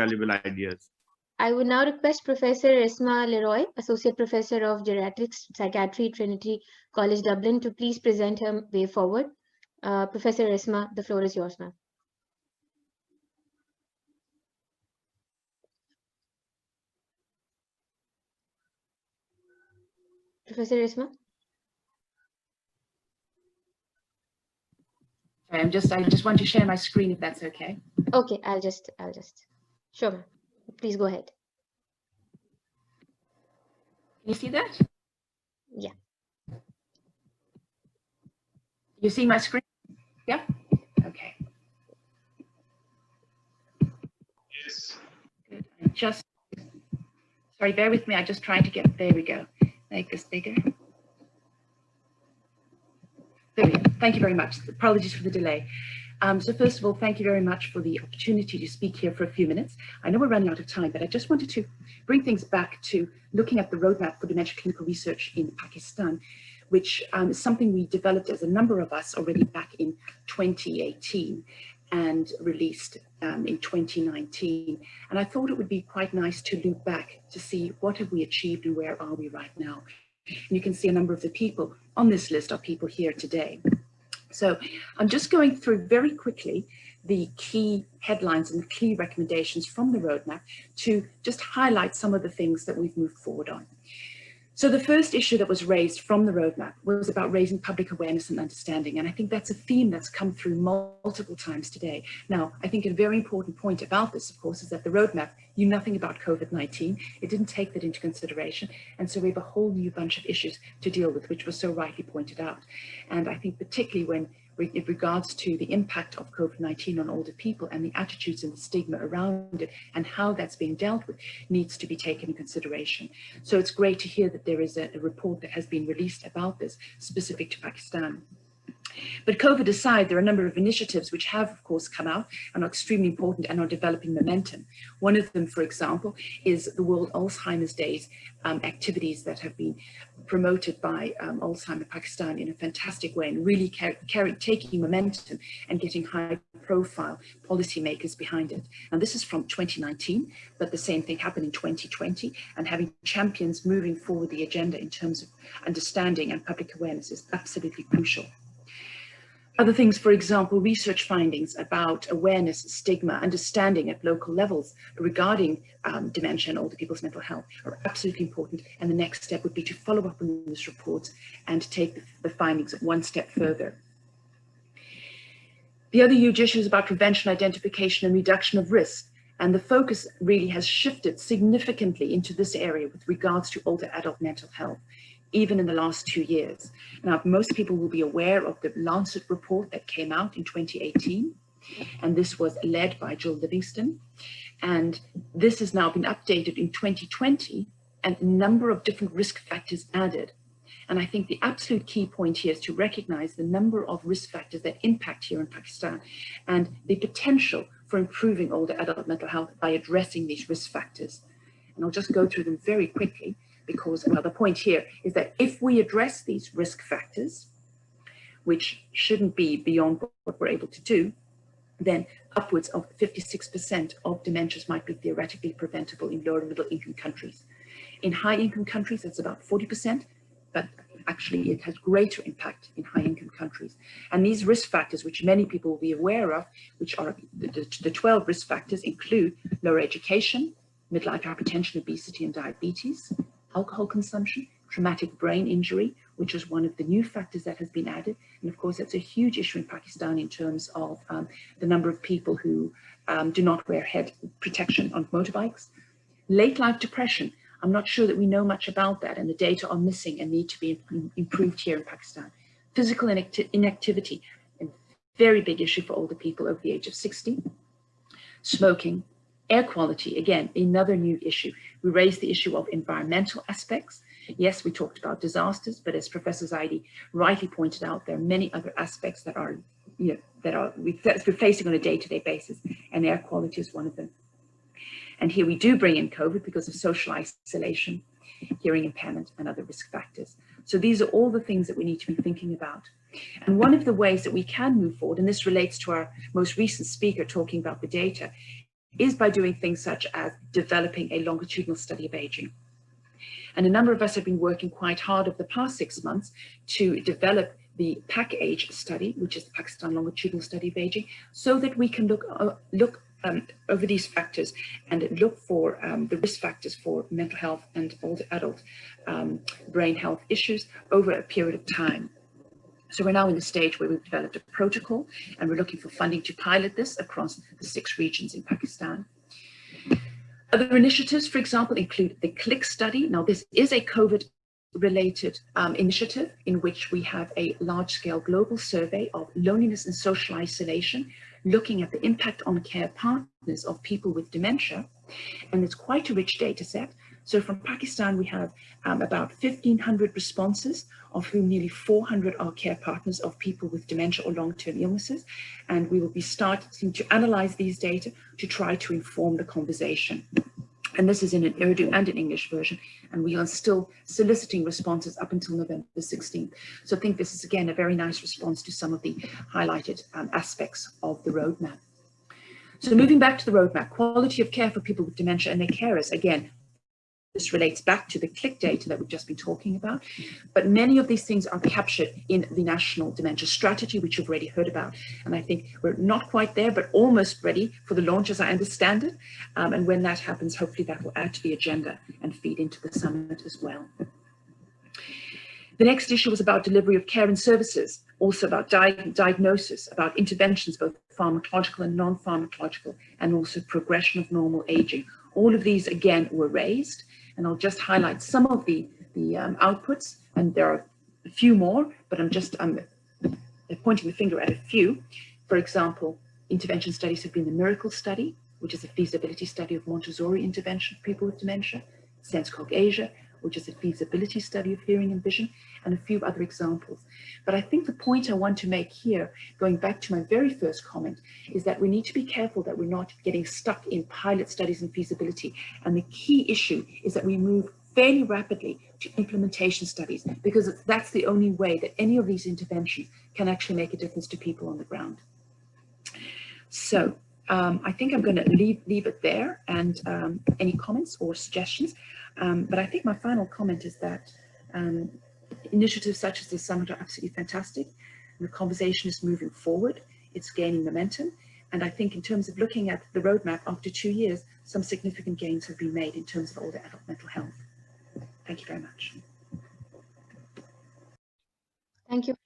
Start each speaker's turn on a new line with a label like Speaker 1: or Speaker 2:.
Speaker 1: valuable ideas.
Speaker 2: I would now request Professor Iracema Leroy, Associate Professor of Geriatrics Psychiatry, Trinity College Dublin, to please present her way forward. Professor Iracema, the floor is yours, ma'am. Professor Iracema?
Speaker 3: Sorry, I just want to share my screen if that's okay.
Speaker 2: Okay, I'll just, sure, ma'am. Please go ahead.
Speaker 3: Can you see that?
Speaker 2: Yeah.
Speaker 3: You see my screen? Yeah? Okay.
Speaker 1: Yes.
Speaker 3: Good. Sorry, bear with me. I just tried to get, there we go. Make this bigger. There we go. Thank you very much. Apologies for the delay. So first of all, thank you very much for the opportunity to speak here for a few minutes. I know we're running out of time, but I just wanted to bring things back to looking at the roadmap for dementia clinical research in Pakistan, which is something we developed as a number of us already back in 2018 and released in 2019. And I thought it would be quite nice to look back to see what have we achieved and where are we right now. And you can see a number of the people on this list are people here today. So I'm just going through very quickly the key headlines and the key recommendations from the roadmap to just highlight some of the things that we've moved forward on. So the first issue that was raised from the roadmap was about raising public awareness and understanding. And I think that's a theme that's come through multiple times today. Now, I think a very important point about this, of course, is that the roadmap knew nothing about COVID-19. It didn't take that into consideration. And so we have a whole new bunch of issues to deal with, which was so rightly pointed out. And I think particularly when in regards to the impact of COVID-19 on older people and the attitudes and the stigma around it and how that's being dealt with needs to be taken in consideration. So it's great to hear that there is a report that has been released about this specific to Pakistan. But COVID aside, there are a number of initiatives which have, of course, come out and are extremely important and are developing momentum. One of them, for example, is the World Alzheimer's Days activities that have been promoted by Alzheimer Pakistan in a fantastic way and really taking momentum and getting high-profile policymakers behind it. And this is from 2019, but the same thing happened in 2020, and having champions moving forward the agenda in terms of understanding and public awareness is absolutely crucial. Other things, for example, research findings about awareness, stigma, understanding at local levels regarding dementia and older people's mental health are absolutely important. And the next step would be to follow up on these reports and take the findings one step further. The other huge issue is about prevention, identification, and reduction of risk. And the focus really has shifted significantly into this area with regards to older adult mental health, even in the last 2 years. Now, most people will be aware of the Lancet report that came out in 2018, and this was led by Jill Livingston. And this has now been updated in 2020, and a number of different risk factors added. And I think the absolute key point here is to recognize the number of risk factors that impact here in Pakistan and the potential for improving older adult mental health by addressing these risk factors. And I'll just go through them very quickly, because another point here is that if we address these risk factors, which shouldn't be beyond what we're able to do, then upwards of 56% of dementias might be theoretically preventable in lower and middle income countries. In high income countries, that's about 40%, but actually it has greater impact in high income countries. And these risk factors, which many people will be aware of, which are the 12 risk factors, include lower education, midlife hypertension, obesity, and diabetes, alcohol consumption, traumatic brain injury, which is one of the new factors that has been added. And of course, that's a huge issue in Pakistan in terms of the number of people who do not wear head protection on motorbikes. Late life depression, I'm not sure that we know much about that, and the data are missing and need to be improved here in Pakistan. Physical inactivity, a very big issue for older people over the age of 60. Smoking. Air quality, again, another new issue. We raised the issue of environmental aspects. Yes, we talked about disasters, but as Professor Zaidi rightly pointed out, there are many other aspects that are, we're facing on a day-to-day basis, and air quality is one of them. And here we do bring in COVID because of social isolation, hearing impairment, and other risk factors. So these are all the things that we need to be thinking about. And one of the ways that we can move forward, and this relates to our most recent speaker talking about the data, is by doing things such as developing a longitudinal study of aging. And a number of us have been working quite hard over the past 6 months to develop the PAC-AGE study, which is the Pakistan Longitudinal Study of Aging, so that we can look over these factors and look for the risk factors for mental health and older adult brain health issues over a period of time. So we're now in the stage where we've developed a protocol, and we're looking for funding to pilot this across the 6 regions in Pakistan. Other initiatives, for example, include the CLICK study. Now, this is a COVID-related initiative in which we have a large-scale global survey of loneliness and social isolation, looking at the impact on care partners of people with dementia. And it's quite a rich data set. So from Pakistan, we have about 1,500 responses, of whom nearly 400 are care partners of people with dementia or long-term illnesses. And we will be starting to analyze these data to try to inform the conversation. And this is in an Urdu and an English version, and we are still soliciting responses up until November 16th. So I think this is, again, a very nice response to some of the highlighted aspects of the roadmap. So moving back to the roadmap, quality of care for people with dementia and their carers. Again, this relates back to the CLICK data that we've just been talking about, but many of these things are captured in the National Dementia Strategy, which you've already heard about. And I think we're not quite there, but almost ready for the launch, as I understand it. And when that happens, hopefully that will add to the agenda and feed into the summit as well. The next issue was about delivery of care and services, also about diagnosis, about interventions, both pharmacological and non-pharmacological, and also progression of normal aging. All of these, again, were raised. And I'll just highlight some of the outputs, and there are a few more, but I'm pointing the finger at a few. For example, intervention studies have been the Miracle Study, which is a feasibility study of Montessori intervention for people with dementia, SenseCog Asia, which is a feasibility study of hearing and vision, and a few other examples. But I think the point I want to make here, going back to my very first comment, is that we need to be careful that we're not getting stuck in pilot studies and feasibility. And the key issue is that we move fairly rapidly to implementation studies, because that's the only way that any of these interventions can actually make a difference to people on the ground. So I think I'm going to leave it there, and any comments or suggestions. But I think my final comment is that initiatives such as this summit are absolutely fantastic. And the conversation is moving forward. It's gaining momentum. And I think in terms of looking at the roadmap after 2 years, some significant gains have been made in terms of older adult mental health. Thank you very much.
Speaker 2: Thank you.